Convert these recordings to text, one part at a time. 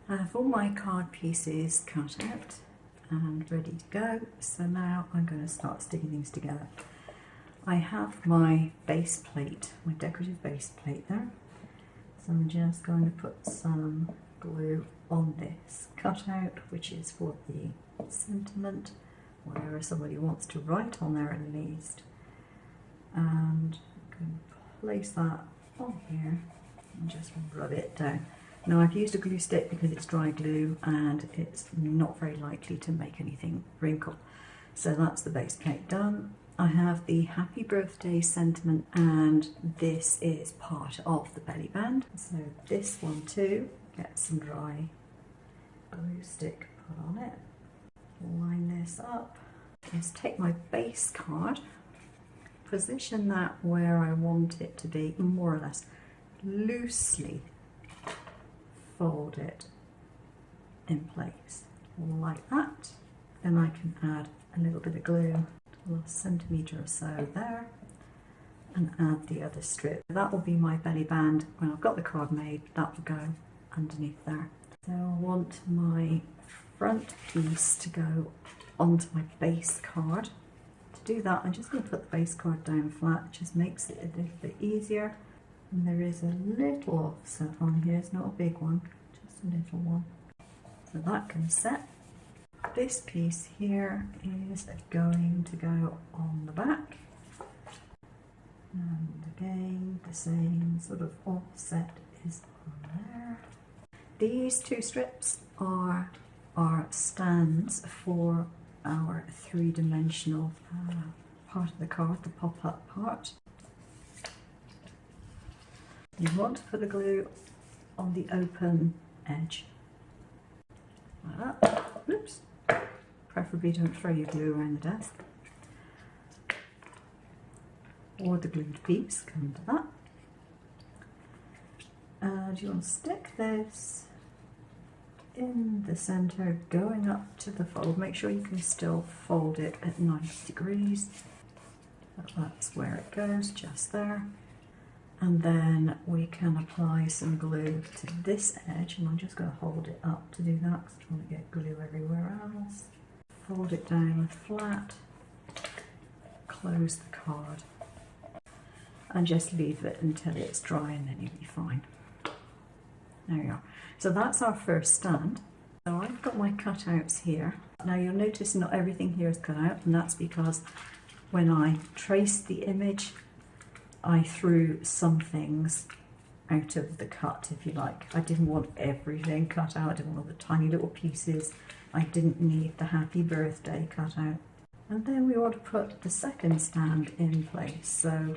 I have all my card pieces cut out and ready to go, so now I'm going to start sticking things together. I have my base plate, my decorative base plate there, so I'm just going to put some glue on this cutout, which is for the sentiment, whatever somebody wants to write on there at least, and I'm going to place that on here and just rub it down. Now I've used a glue stick because it's dry glue and it's not very likely to make anything wrinkle. So that's the base plate done. I have the happy birthday sentiment, and this is part of the belly band. So this one too, get some dry glue stick put on it. Line this up. Just take my base card, position that where I want it to be, more or less loosely fold it in place like that. Then I can add a little bit of glue, a centimetre or so there, and add the other strip. That will be my belly band. When I've got the card made, that will go underneath there. So I want my front piece to go onto my base card. To do that, I'm just going to put the base card down flat. It just makes it a little bit easier. And there is a little offset on here. It's not a big one, just a little one. So that can set. This piece here is going to go on the back. And again, the same sort of offset is on there. These two strips are stands for our three-dimensional part of the card, the pop-up part. You want to put the glue on the open edge, like that. Oops. Preferably don't throw your glue around the desk, or the glued piece, come to that. And you want to stick this in the centre, going up to the fold. Make sure you can still fold it at 90 degrees. That's where it goes, just there. And then we can apply some glue to this edge, and I'm just going to hold it up to do that because I don't want to get glue everywhere else. Fold it down flat, close the card, and just leave it until it's dry, and then you'll be fine. There you are. So that's our first stand. So I've got my cutouts here. Now you'll notice not everything here is cut out, and that's because when I traced the image, I threw some things out of the cut, if you like. I didn't want everything cut out. I didn't want all the tiny little pieces. I didn't need the happy birthday cut out. And then we want to put the second stand in place. So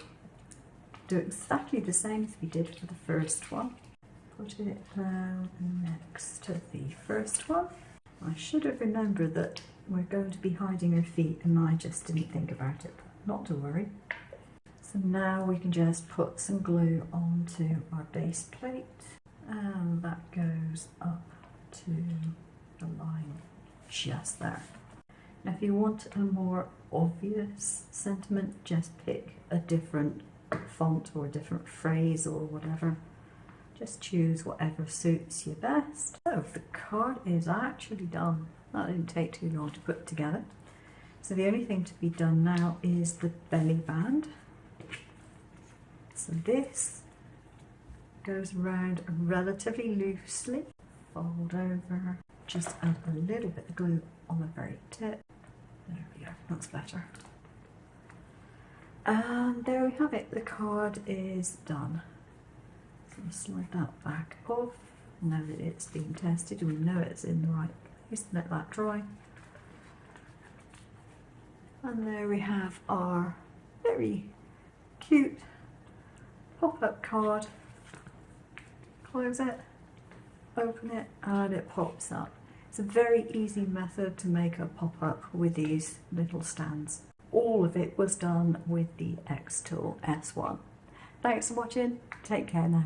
do exactly the same as we did for the first one. Put it down next to the first one. I should have remembered that we're going to be hiding our feet, and I just didn't think about it. Not to worry. So now we can just put some glue onto our base plate, and that goes up to the line just there. Now if you want a more obvious sentiment, just pick a different font or a different phrase or whatever. Just choose whatever suits you best. So the card is actually done. That didn't take too long to put together. So the only thing to be done now is the belly band. So this goes around relatively loosely. Fold over, just add a little bit of glue on the very tip. There we go, that's better. And there we have it, the card is done. So slide that back off. Now that it's been tested, we know it's in the right place. Let that dry. And there we have our very cute pop-up card. Close it, open it, and it pops up. It's a very easy method to make a pop-up with these little stands. All of it was done with the XTool S1. Thanks for watching. Take care now.